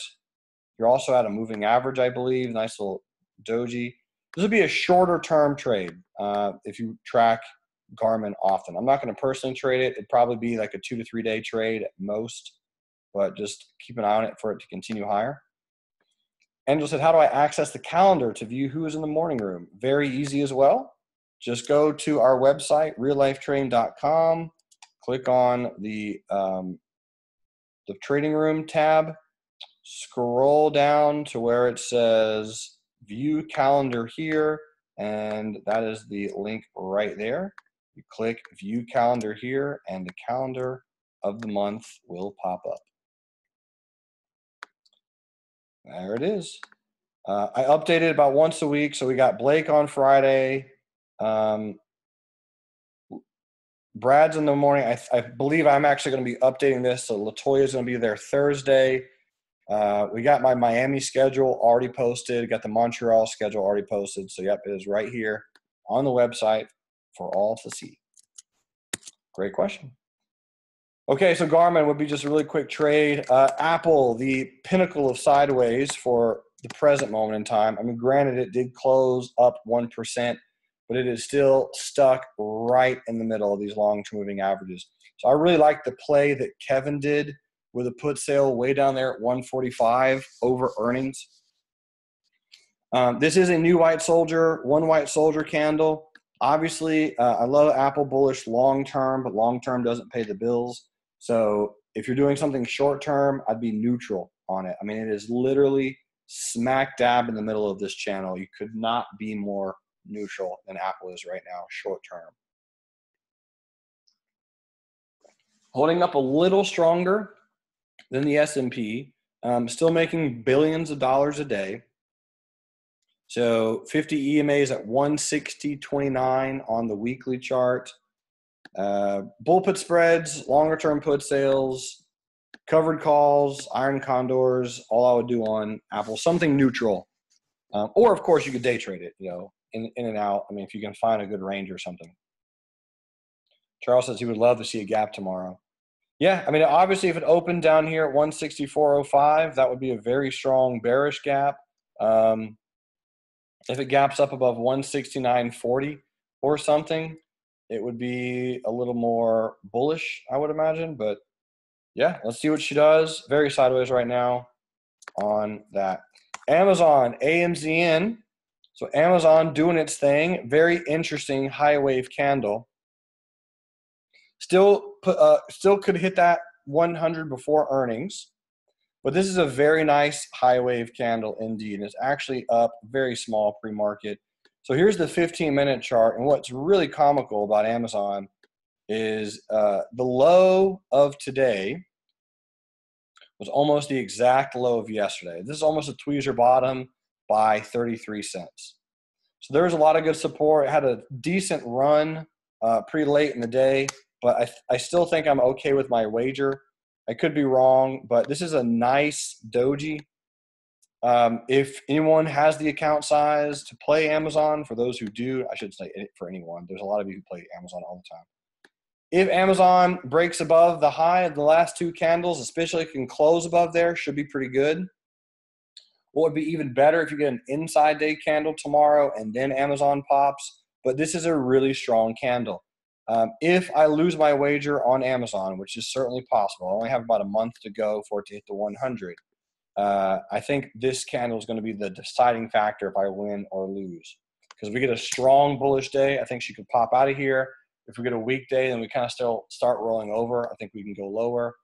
you're also at a moving average, I believe. Nice little doji. This would be a shorter term trade if you track Garmin often. I'm not going to personally trade it. It'd probably be like a 2 to 3 day trade at most, but just keep an eye on it for it to continue higher. Angel said, how do I access the calendar to view who is in the morning room? Very easy as well. Just go to our website, reallifetraining.com, click on the trading room tab, scroll down to where it says view calendar here, and that is the link right there. You click view calendar here, and the calendar of the month will pop up. There it is. I update it about once a week. So we got Blake on Friday. Brad's in the morning. I believe I'm actually going to be updating this. So Latoya's going to be there Thursday. We got my Miami schedule already posted. Got the Montreal schedule already posted. So yep, it is right here on the website for all to see. Great question. Okay, so Garmin would be just a really quick trade. Apple, the pinnacle of sideways for the present moment in time. I mean, granted, it did close up 1%, but it is still stuck right in the middle of these long-term moving averages. So I really like the play that Kevin did with a put sale way down there at 145 over earnings. This is a new white soldier, one white soldier candle. Obviously, I love Apple bullish long-term, but long-term doesn't pay the bills. So if you're doing something short-term, I'd be neutral on it. I mean, it is literally smack dab in the middle of this channel. You could not be more neutral than Apple is right now, short-term. Holding up a little stronger than the S&P, still making billions of dollars a day. So 50 EMAs at 160.29 on the weekly chart. Bull put spreads, longer term put sales, covered calls, iron condors, all I would do on Apple, something neutral. Or of course you could day trade it, you know, in and out. I mean, if you can find a good range or something. Charles says he would love to see a gap tomorrow. Yeah, I mean, obviously if it opened down here at 164.05, that would be a very strong bearish gap. If it gaps up above 169.40 or something, it would be a little more bullish, I would imagine. But yeah, let's see what she does. Very sideways right now on that. Amazon, AMZN. So Amazon doing its thing. Very interesting high wave candle. Still could hit that 100 before earnings. But this is a very nice high wave candle indeed. And it's actually up very small pre-market. So here's the 15-minute chart. And what's really comical about Amazon is the low of today was almost the exact low of yesterday. This is almost a tweezer bottom by 33 cents. So there was a lot of good support. It had a decent run pretty late in the day. But I still think I'm okay with my wager. I could be wrong, but this is a nice doji. If anyone has the account size to play Amazon, for those who do, I should say for anyone. There's a lot of you who play Amazon all the time. If Amazon breaks above the high of the last two candles, especially if it can close above there, should be pretty good. What would be even better if you get an inside day candle tomorrow and then Amazon pops. But this is a really strong candle. If I lose my wager on Amazon, which is certainly possible, I only have about a month to go for it to hit the 100. I think this candle is going to be the deciding factor if I win or lose. Because if we get a strong bullish day, I think she could pop out of here. If we get a weak day, then we kind of still start rolling over. I think we can go lower.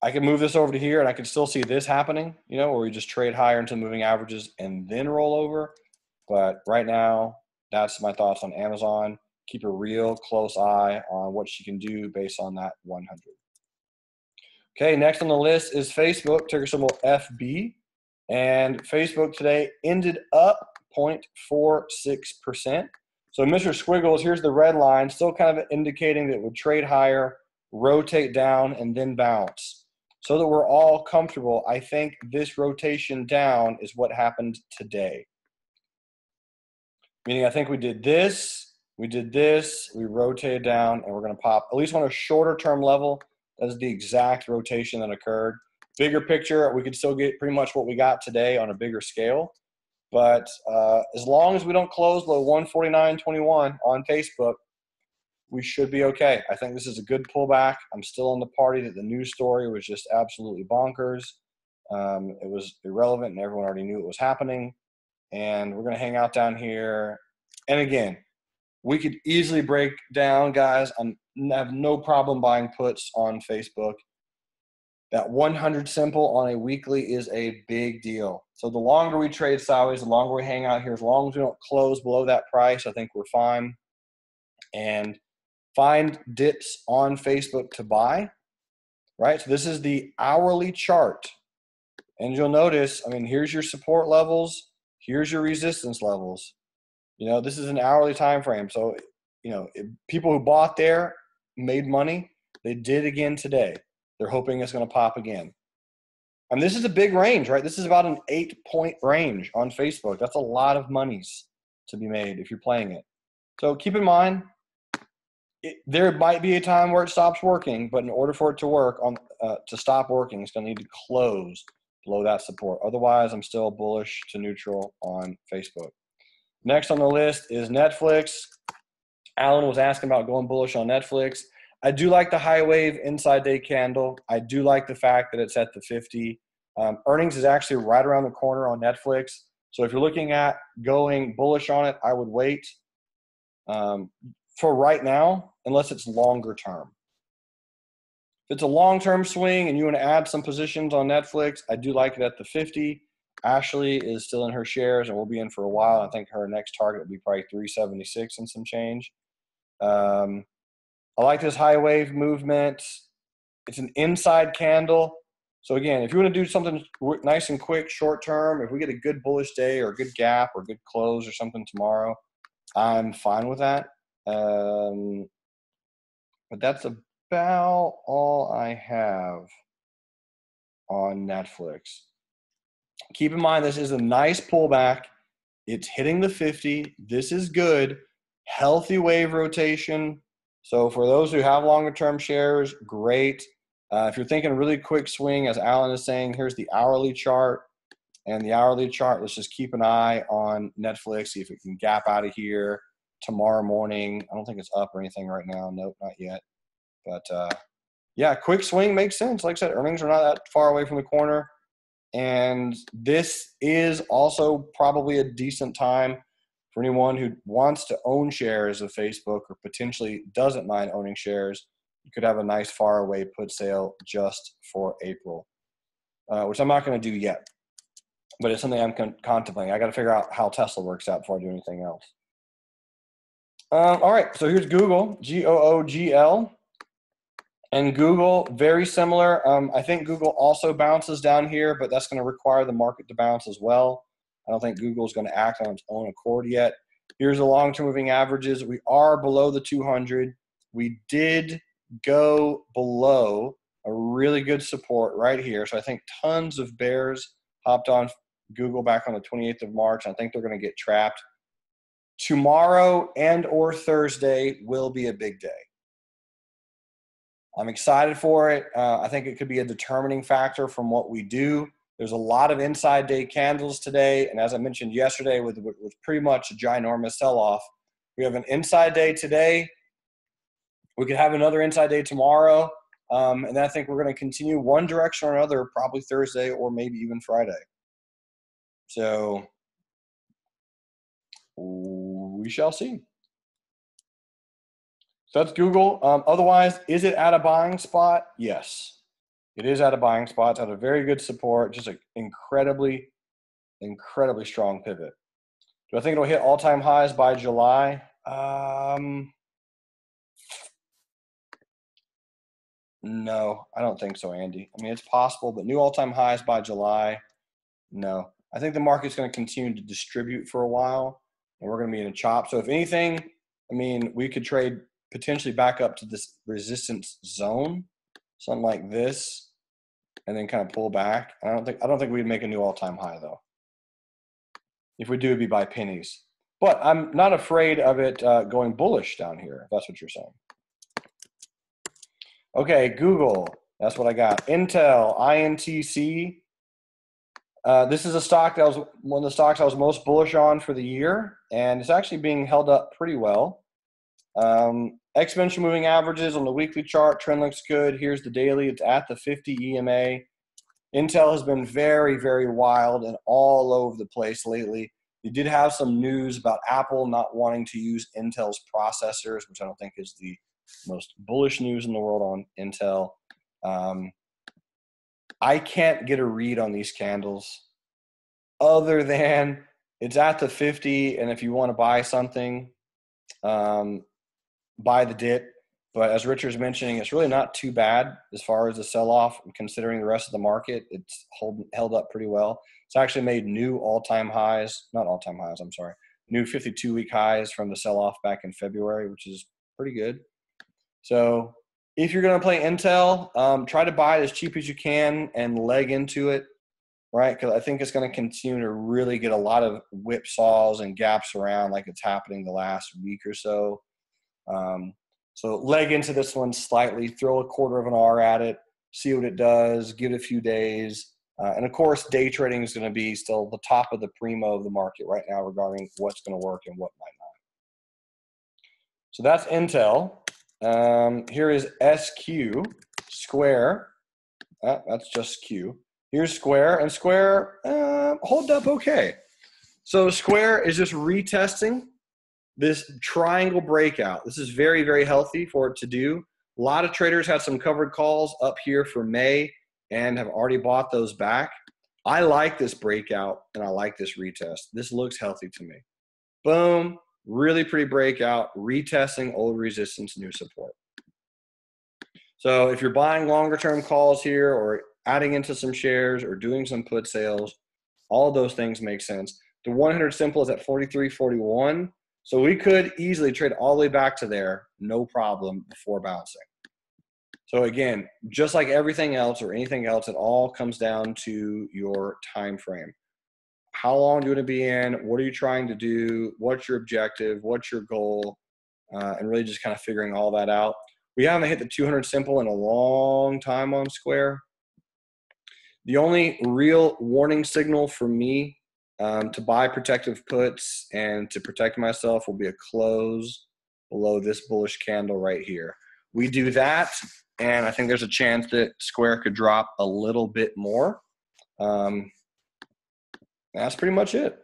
I can move this over to here, and I can still see this happening, you know, where we just trade higher into moving averages and then roll over. But right now, that's my thoughts on Amazon. Keep a real close eye on what she can do based on that 100. Okay, next on the list is Facebook, ticker symbol FB. And Facebook today ended up 0.46%. So Mr. Squiggles, here's the red line, still kind of indicating that it would trade higher, rotate down, and then bounce. So that we're all comfortable, I think this rotation down is what happened today. Meaning I think we did this, we rotated down, and we're going to pop, at least on a shorter term level. That is the exact rotation that occurred. Bigger picture, we could still get pretty much what we got today on a bigger scale. But as long as we don't close below 149.21 on Facebook, we should be okay. I think this is a good pullback. I'm still in the party that the news story was just absolutely bonkers. It was irrelevant, and everyone already knew it was happening. And we're going to hang out down here. And again, we could easily break down, guys. I have no problem buying puts on Facebook. That 100 simple on a weekly is a big deal. So the longer we trade sideways, the longer we hang out here, as long as we don't close below that price, I think we're fine. And find dips on Facebook to buy, right? So this is the hourly chart. And you'll notice, I mean, here's your support levels, here's your resistance levels. You know, this is an hourly time frame. So, you know, people who bought there made money. They did again today. They're hoping it's going to pop again. And this is a big range, right? This is about an 8-point range on Facebook. That's a lot of monies to be made if you're playing it. So keep in mind, there might be a time where it stops working, but in order for it to work, to stop working, it's going to need to close below that support. Otherwise, I'm still bullish to neutral on Facebook. Next on the list is Netflix. Alan was asking about going bullish on Netflix. I do like the high wave inside day candle. I do like the fact that it's at the 50. Earnings is actually right around the corner on Netflix. So if you're looking at going bullish on it, I would wait for right now, unless it's longer term. If it's a long-term swing and you want to add some positions on Netflix, I do like it at the 50. Ashley is still in her shares and will be in for a while. I think her next target will be probably 376 and some change. I like this high wave movement. It's an inside candle. So again, if you want to do something nice and quick, short term, if we get a good bullish day or a good gap or good close or something tomorrow, I'm fine with that. But that's about all I have on Netflix. Keep in mind, this is a nice pullback. It's hitting the 50. This is good. Healthy wave rotation. So for those who have longer term shares, great. If you're thinking a really quick swing, as Alan is saying, here's the hourly chart. And the hourly chart, let's just keep an eye on Netflix, see if it can gap out of here tomorrow morning. I don't think it's up or anything right now. Nope, not yet. But, yeah, quick swing makes sense. Like I said, earnings are not that far away from the corner. And this is also probably a decent time for anyone who wants to own shares of Facebook or potentially doesn't mind owning shares. You could have a nice far away put sale just for April, which I'm not going to do yet. But it's something I'm contemplating. I got to figure out how Tesla works out before I do anything else. All right, so here's Google, Googl. And Google, very similar. I think Google also bounces down here, but that's going to require the market to bounce as well. I don't think Google is going to act on its own accord yet. Here's the long-term moving averages. We are below the 200. We did go below a really good support right here. So I think tons of bears hopped on Google back on the 28th of March. I think they're going to get trapped. Tomorrow and or Thursday will be a big day. I'm excited for it. I think it could be a determining factor from what we do. There's a lot of inside day candles today. And as I mentioned yesterday, with pretty much a ginormous sell-off, we have an inside day today. We could have another inside day tomorrow. And I think we're going to continue one direction or another, probably Thursday or maybe even Friday. So we shall see. So that's Google. Otherwise, is it at a buying spot? Yes, it is at a buying spot. It's at a very good support, just an incredibly, incredibly strong pivot. Do I think it'll hit all-time highs by July? No, I don't think so, Andy. I mean, it's possible, but new all-time highs by July, no. I think the market's going to continue to distribute for a while, and we're going to be in a chop. So if anything, I mean, we could trade potentially back up to this resistance zone, something like this, and then kind of pull back. I don't think we'd make a new all-time high though. If we do, it'd be by pennies. But I'm not afraid of it going bullish down here, if that's what you're saying. Okay, Google. That's what I got. Intel, INTC. This is a stock that was one of the stocks I was most bullish on for the year, and it's actually being held up pretty well. Exponential moving averages on the weekly chart, trend looks good. Here's the daily. It's at the 50 EMA. Intel has been very, very wild and all over the place lately. You did have some news about Apple not wanting to use Intel's processors, which I don't think is the most bullish news in the world on Intel. I can't get a read on these candles other than it's at the 50, and if you want to buy something, buy the dip. But as Richard's mentioning, it's really not too bad as far as the sell-off, considering the rest of the market. It's held up pretty well. It's actually made new all-time highs, not all-time highs, I'm sorry, new 52-week highs from the sell-off back in February, which is pretty good. So if you're going to play Intel, try to buy it as cheap as you can and leg into it, right? Because I think it's going to continue to really get a lot of whipsaws and gaps around like it's happening the last week or so. So leg into this one slightly, throw a quarter of an R at it, see what it does, give it a few days. And of course, day trading is going to be still the top of the primo of the market right now regarding what's going to work and what might not. So that's Intel. Here is SQ, Square. That's just Q. Here's Square, and Square hold up okay. So Square is just retesting this triangle breakout. This is very, very healthy for it to do. A lot of traders had some covered calls up here for May and have already bought those back. I like this breakout, and I like this retest. This looks healthy to me. Boom, really pretty breakout, retesting old resistance, new support. So if you're buying longer term calls here or adding into some shares or doing some put sales, all of those things make sense. The 100 simple is at 43.41. So we could easily trade all the way back to there, no problem, before bouncing. So again, just like everything else or anything else, it all comes down to your time frame. How long do you want to be in? What are you trying to do? What's your objective? What's your goal? And really just kind of figuring all that out. We haven't hit the 200 simple in a long time on Square. The only real warning signal for me to buy protective puts and to protect myself will be a close below this bullish candle right here. We do that, and I think there's a chance that Square could drop a little bit more. That's pretty much it.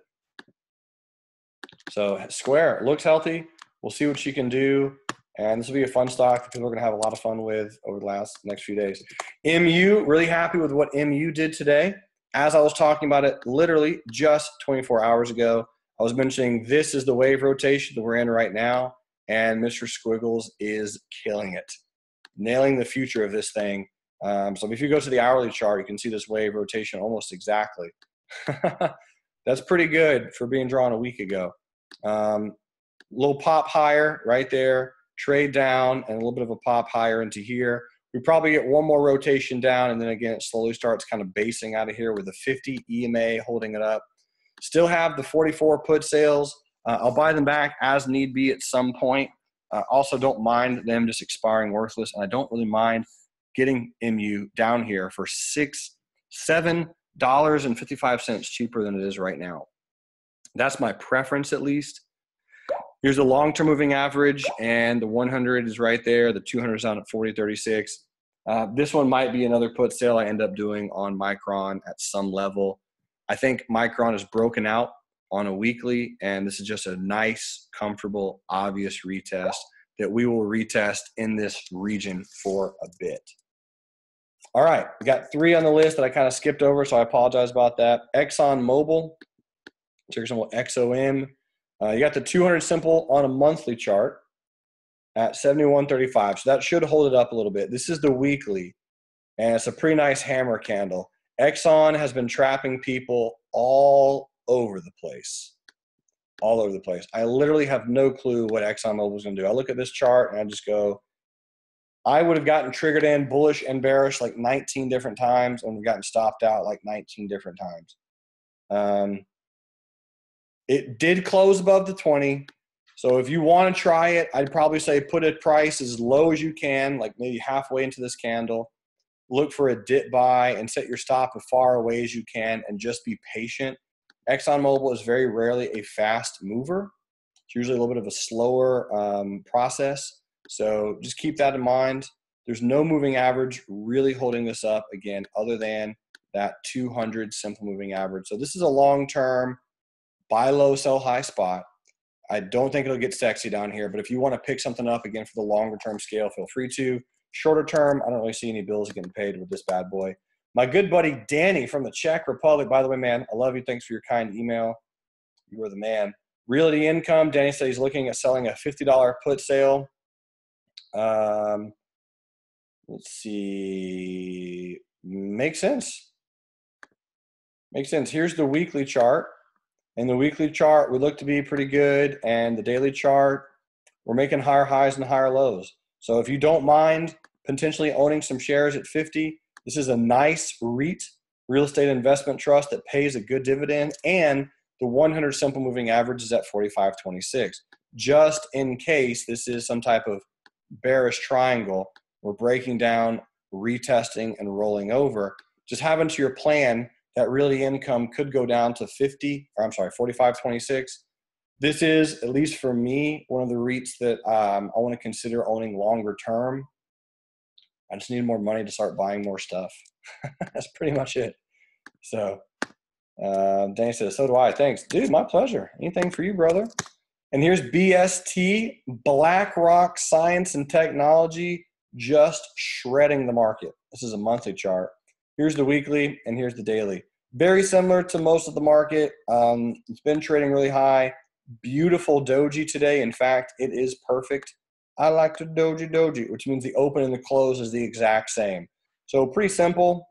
So Square looks healthy. We'll see what she can do. And this will be a fun stock that people are going to have a lot of fun with over the next few days. MU, really happy with what MU did today. As I was talking about it literally just 24 hours ago, I was mentioning this is the wave rotation that we're in right now, and Mr. Squiggles is killing it, nailing the future of this thing. So if you go to the hourly chart, you can see this wave rotation almost exactly. That's pretty good for being drawn a week ago. Little pop higher right there, trade down, and a little bit of a pop higher into here. We probably get one more rotation down, and then again, it slowly starts kind of basing out of here with the 50 EMA holding it up. Still have the 44 put sales. I'll buy them back as need be at some point. Also don't mind them just expiring worthless, and I don't really mind getting MU down here for $7.55 cheaper than it is right now. That's my preference, at least. Here's the long-term moving average, and the 100 is right there. The 200 is down at 40.36. This one might be another put sale I end up doing on Micron at some level. I think Micron is broken out on a weekly, and this is just a nice, comfortable, obvious retest that we will retest in this region for a bit. All right, we got 3 on the list that I kind of skipped over, so I apologize about that. ExxonMobil, ticker symbol XOM. You got the 200 simple on a monthly chart at 71.35. So that should hold it up a little bit. This is the weekly, and it's a pretty nice hammer candle. Exxon has been trapping people all over the place. All over the place. I literally have no clue what ExxonMobil is going to do. I look at this chart and I just go, I would have gotten triggered in bullish and bearish like 19 different times, and we've gotten stopped out like 19 different times. It did close above the 20. So if you want to try it, I'd probably say put a price as low as you can, like maybe halfway into this candle. Look for a dip buy and set your stop as far away as you can and just be patient. ExxonMobil is very rarely a fast mover. It's usually a little bit of a slower process. So just keep that in mind. There's no moving average really holding this up, again, other than that 200 simple moving average. So this is a long-term buy low, sell high spot. I don't think it'll get sexy down here, but if you want to pick something up again for the longer term scale, feel free to. Shorter term, I don't really see any bills getting paid with this bad boy. My good buddy Danny from the Czech Republic. By the way, man, I love you. Thanks for your kind email. You are the man. Realty Income. Danny said he's looking at selling a $50 put sale. Let's see. Makes sense. Makes sense. Here's the weekly chart. And the weekly chart, we look to be pretty good. And the daily chart, we're making higher highs and higher lows. So if you don't mind potentially owning some shares at 50, this is a nice REIT, real estate investment trust, that pays a good dividend. And the 100 simple moving average is at 45.26. Just in case this is some type of bearish triangle, we're breaking down, retesting, and rolling over. Just have into your plan that Realty Income could go down to 45.26. This is, at least for me, one of the REITs that I want to consider owning longer term. I just need more money to start buying more stuff. That's pretty much it. So Danny says, so do I. Thanks. Dude, my pleasure. Anything for you, brother. And here's BST, BlackRock Science and Technology, just shredding the market. This is a monthly chart. Here's the weekly, and here's the daily. Very similar to most of the market. It's been trading really high. Beautiful doji today. In fact, it is perfect. I like to doji, which means the open and the close is the exact same. So pretty simple.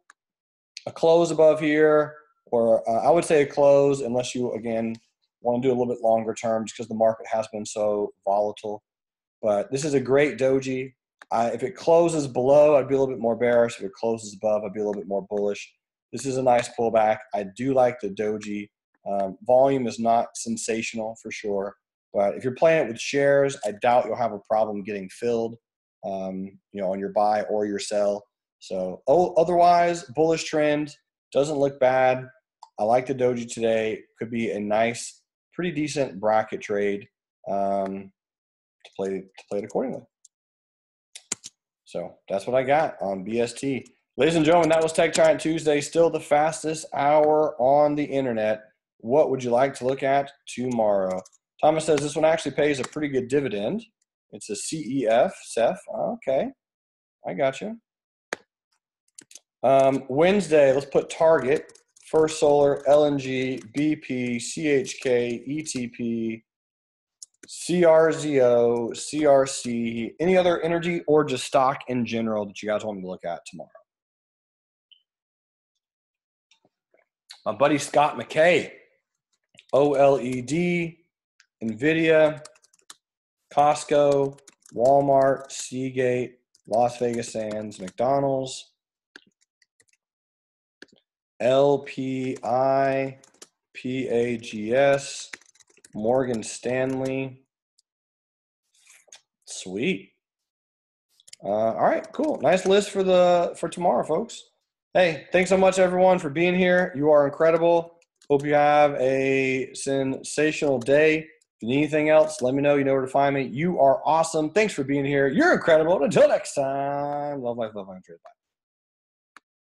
A close above here, or I would say a close, unless you, again, want to do a little bit longer term, just because the market has been so volatile. But this is a great doji. If it closes below, I'd be a little bit more bearish. If it closes above, I'd be a little bit more bullish. This is a nice pullback. I do like the doji. Volume is not sensational for sure. But if you're playing it with shares, I doubt you'll have a problem getting filled, on your buy or your sell. So otherwise, bullish trend, doesn't look bad. I like the doji today. Could be a nice, pretty decent bracket trade to play it accordingly. So that's what I got on BST. Ladies and gentlemen, that was Tech Giant Tuesday. Still the fastest hour on the internet. What would you like to look at tomorrow? Thomas says this one actually pays a pretty good dividend. It's a CEF, CEF. Okay, I got you. Wednesday, let's put Target, First Solar, LNG, BP, CHK, ETP, CRZO, CRC, any other energy or just stock in general that you guys want me to look at tomorrow. My buddy Scott McKay, OLED, NVIDIA, Costco, Walmart, Seagate, Las Vegas Sands, McDonald's, LPI, PAGS, Morgan Stanley. Sweet. All right, cool. Nice list for tomorrow, folks. Hey, thanks so much, everyone, for being here. You are incredible. Hope you have a sensational day. If you need anything else, let me know. You know where to find me. You are awesome. Thanks for being here. You're incredible. Until next time, love life, love life, trade life.